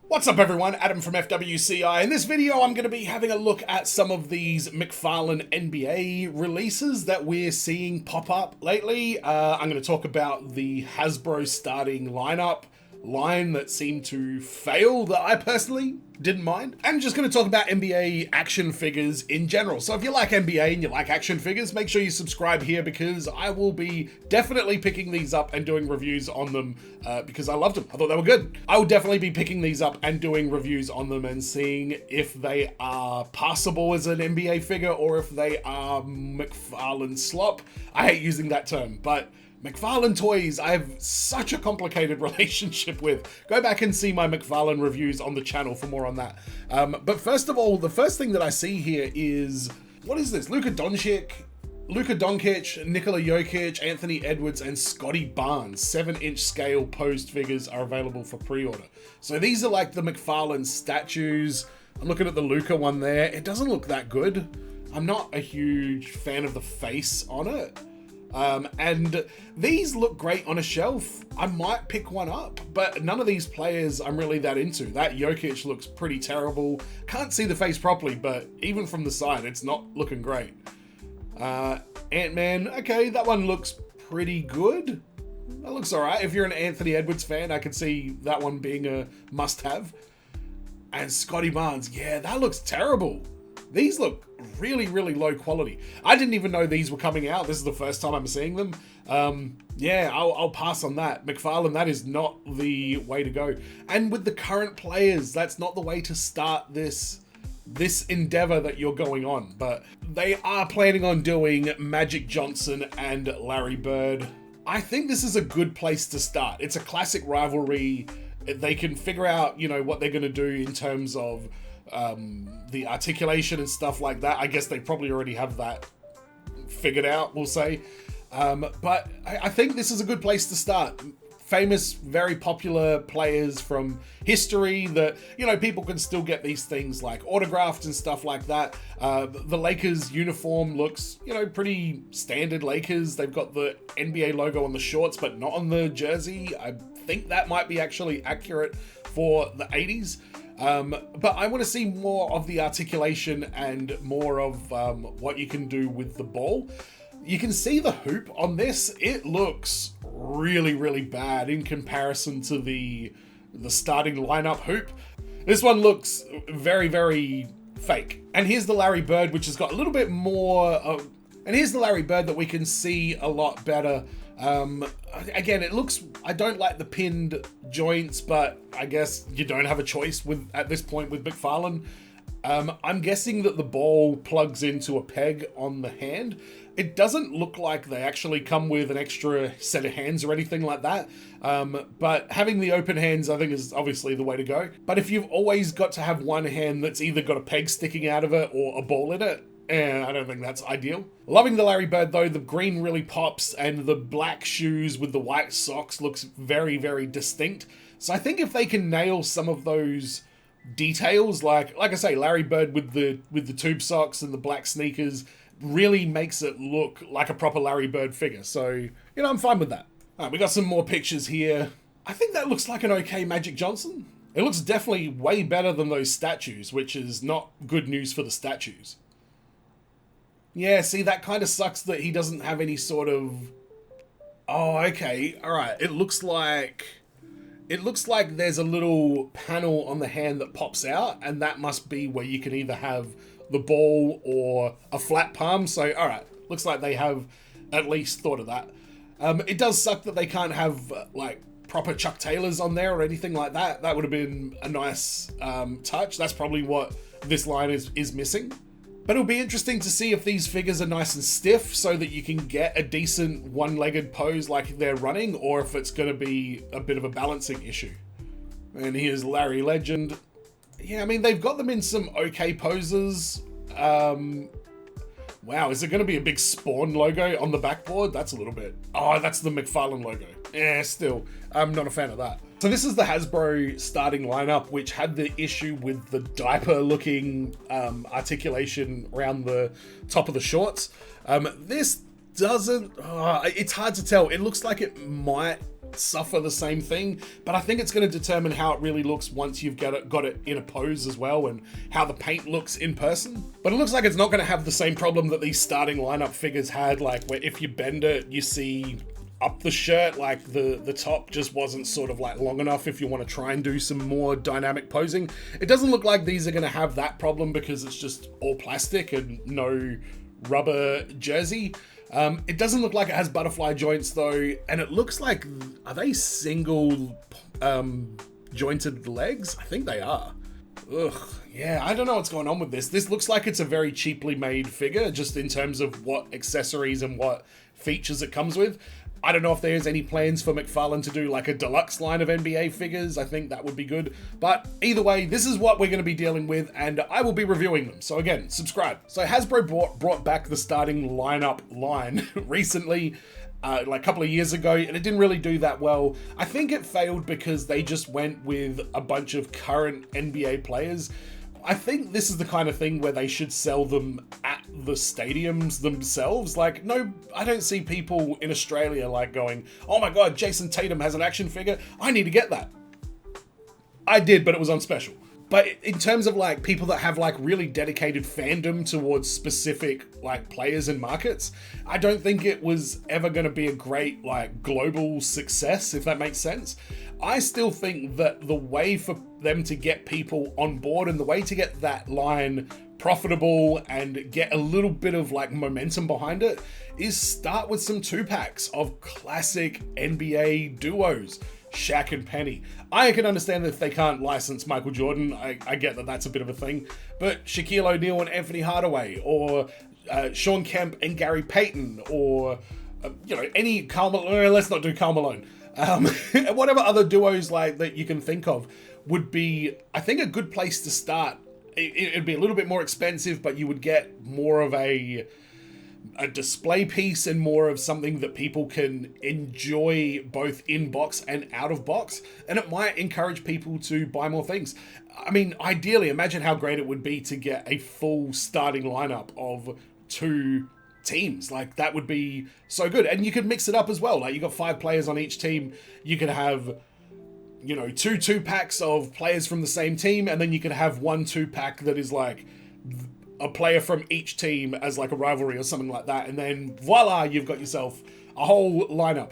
What's up everyone, Adam from FWCI. In this video I'm going to be having a look at some of these McFarlane NBA releases that we're seeing pop up lately. I'm going to talk about the Hasbro starting lineup line that seemed to fail that I personally didn't mind. And just going to talk about NBA action figures in general. So if you like NBA and you like action figures, make sure you subscribe here because I will be definitely picking these up and doing reviews on them because I loved them. I thought they were good. I will definitely be picking these up and doing reviews on them and seeing if they are passable as an NBA figure or if they are McFarlane slop. I hate using that term, but McFarlane Toys, I have such a complicated relationship with. Go back and see my McFarlane reviews on the channel for more on that. But first of all, the first thing that I see here is, what is this? Luka Doncic, Nikola Jokic, Anthony Edwards, and Scotty Barnes. 7-inch scale posed figures are available for pre-order. So these are like the McFarlane statues. I'm looking at the Luka one there. It doesn't look that good. I'm not a huge fan of the face on it. And these look great on a shelf. I might pick one up, but none of these players I'm really that into. That Jokic looks pretty terrible. Can't see the face properly, but even from the side, it's not looking great. Ant-Man, okay, that one looks pretty good. That looks all right. If you're an Anthony Edwards fan, I could see that one being a must-have. And Scotty Barnes, yeah, that looks terrible. These look really, really low quality. I didn't even know these were coming out. This is the first time I'm seeing them. Yeah, I'll pass on that. McFarlane, that is not the way to go. And with the current players, that's not the way to start this endeavor that you're going on. But they are planning on doing Magic Johnson and Larry Bird. I think this is a good place to start. It's a classic rivalry. They can figure out, what they're going to do in terms of the articulation and stuff like that. I guess they probably already have that figured out, we'll say. But I think this is a good place to start. Famous, very popular players from history that, people can still get these things like autographed and stuff like that. The Lakers uniform looks, pretty standard Lakers. They've got the NBA logo on the shorts, but not on the jersey. I think that might be actually accurate for the 80s. But I want to see more of the articulation and more of what you can do with the ball. You can see the hoop on this. It looks really, really bad in comparison to the starting lineup hoop. This one looks very, very fake. And here's the Larry Bird, which has got a little bit more of... And here's the Larry Bird that we can see a lot better. Again, it looks, I don't like the pinned joints, but I guess you don't have a choice at this point with McFarlane. I'm guessing that the ball plugs into a peg on the hand. It doesn't look like they actually come with an extra set of hands or anything like that. But having the open hands, I think, is obviously the way to go. But if you've always got to have one hand that's either got a peg sticking out of it or a ball in it, I don't think that's ideal. Loving the Larry Bird though, the green really pops and the black shoes with the white socks looks very, very distinct. So I think if they can nail some of those details, like I say, Larry Bird with the tube socks and the black sneakers really makes it look like a proper Larry Bird figure. So, I'm fine with that. All right, we got some more pictures here. I think that looks like an okay Magic Johnson. It looks definitely way better than those statues, which is not good news for the statues. Yeah, see, that kind of sucks that he doesn't have any sort of... Oh, okay. All right. It looks like there's a little panel on the hand that pops out, and that must be where you can either have the ball or a flat palm. So, all right. Looks like they have at least thought of that. It does suck that they can't have, proper Chuck Taylors on there or anything like that. That would have been a nice touch. That's probably what this line is missing. But it'll be interesting to see if these figures are nice and stiff so that you can get a decent one-legged pose like they're running, or if it's going to be a bit of a balancing issue. And here's Larry Legend. Yeah, I mean, they've got them in some okay poses. Wow, is it going to be a big Spawn logo on the backboard? That's a little bit... Oh, that's the McFarlane logo. Yeah, still, I'm not a fan of that. So this is the Hasbro starting lineup, which had the issue with the diaper-looking articulation around the top of the shorts. This doesn't... it's hard to tell. It looks like it might suffer the same thing, but I think it's going to determine how it really looks once you've got it in a pose as well, and how the paint looks in person. But it looks like it's not going to have the same problem that these starting lineup figures had, like where if you bend it, you see up the shirt, like the top just wasn't sort of like long enough if you want to try and do some more dynamic posing. It doesn't look like these are going to have that problem because it's just all plastic and no rubber jersey. It doesn't look like it has butterfly joints though, and it looks like, are they single jointed legs? I think they are. Ugh, yeah, I don't know what's going on with this. This looks like it's a very cheaply made figure, just in terms of what accessories and what features it comes with. I don't know if there's any plans for McFarlane to do like a deluxe line of NBA figures. I think that would be good. But either way, this is what we're going to be dealing with, and I will be reviewing them. So again, subscribe. So Hasbro brought back the starting lineup line recently, like a couple of years ago, and it didn't really do that well. I think it failed because they just went with a bunch of current NBA players. I think this is the kind of thing where they should sell them at the stadiums themselves. Like, no, I don't see people in Australia like going, oh my God, Jason Tatum has an action figure. I need to get that. I did, but it was on special. But in terms of like people that have like really dedicated fandom towards specific like players and markets, I don't think it was ever going to be a great like global success, if that makes sense. I still think that the way for them to get people on board and the way to get that line profitable and get a little bit of like momentum behind it is start with some 2-packs of classic NBA duos. Shaq and Penny. I can understand that if they can't license Michael Jordan, I get that that's a bit of a thing, but Shaquille O'Neal and Anthony Hardaway, or Sean Kemp and Gary Payton, or any Karl Malone. Let's not do Karl Malone. Whatever other duos like that you can think of would be, I think, a good place to start. It'd be a little bit more expensive, but you would get more of a display piece and more of something that people can enjoy both in box and out of box, and it might encourage people to buy more things. I mean, ideally, imagine how great it would be to get a full starting lineup of 2 teams. Like, that would be so good, and you could mix it up as well. Like, you got 5 players on each team. You could have 2-packs of players from the same team, and then you could have 1 2-pack that is like a player from each team as like a rivalry or something like that, and then voila, you've got yourself a whole lineup.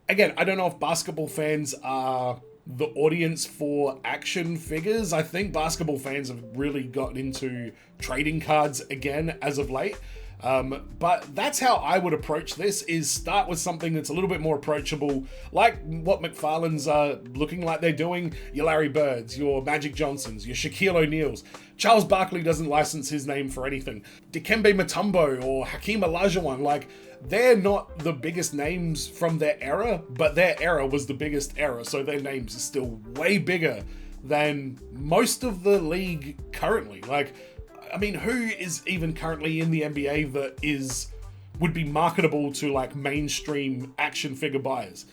Again, I don't know if basketball fans are the audience for action figures. I think basketball fans have really gotten into trading cards again as of late. But that's how I would approach this, is start with something that's a little bit more approachable, like what McFarlane's looking like they're doing. Your Larry Birds, your Magic Johnsons, your Shaquille O'Neals. Charles Barkley doesn't license his name for anything. Dikembe Mutombo or Hakeem Olajuwon, like, they're not the biggest names from their era, but their era was the biggest era, so their names are still way bigger than most of the league currently. Like, I mean, who is even currently in the NBA that would be marketable to like mainstream action figure buyers?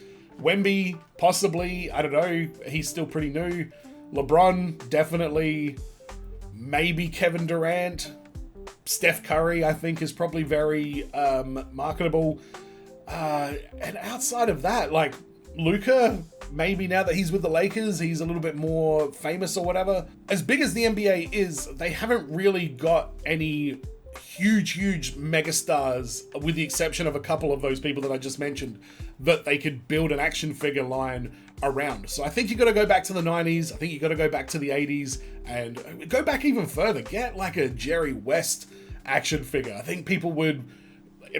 Wemby, possibly. I don't know. He's still pretty new. LeBron, definitely. Maybe Kevin Durant. Steph Curry, I think, is probably very marketable. And outside of that, like Luka, maybe now that he's with the Lakers, he's a little bit more famous or whatever. As big as the NBA is, they haven't really got any huge megastars, with the exception of a couple of those people that I just mentioned, that they could build an action figure line around. So I think you got to go back to the 90s. I think you got to go back to the 80s and go back even further. Get like a Jerry West action figure. I think people would,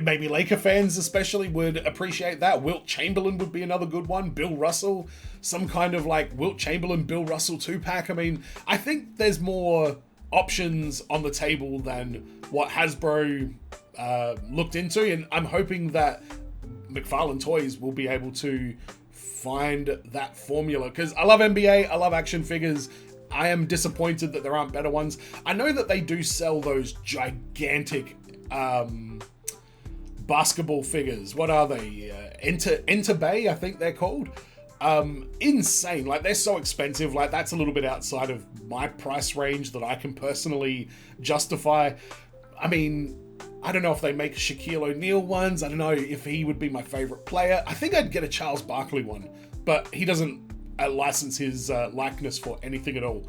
maybe Laker fans especially, would appreciate that. Wilt Chamberlain would be another good one. Bill Russell, some kind of like Wilt Chamberlain, Bill Russell 2-pack. I mean, I think there's more options on the table than what Hasbro looked into, and I'm hoping that McFarlane Toys will be able to find that formula, because I love NBA, I love action figures. I am disappointed that there aren't better ones. I know that they do sell those gigantic basketball figures. What are they? Enter Bay, I think they're called. Insane. Like, they're so expensive. Like, that's a little bit outside of my price range that I can personally justify. I mean, I don't know if they make Shaquille O'Neal ones. I don't know if he would be my favorite player. I think I'd get a Charles Barkley one. but he doesn't license his likeness for anything at all.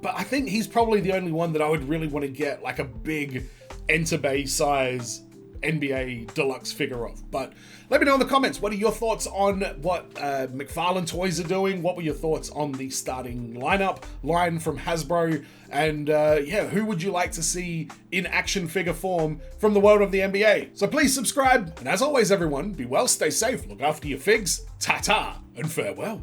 But I think he's probably the only one that I would really want to get like a big Enter Bay size NBA deluxe figure of. But let me know in the comments, what are your thoughts on what McFarlane Toys are doing? What were your thoughts on the starting line from Hasbro? And yeah, who would you like to see in action figure form from the world of the NBA? So please subscribe, and as always everyone, be well, stay safe, look after your figs, ta-ta, and farewell.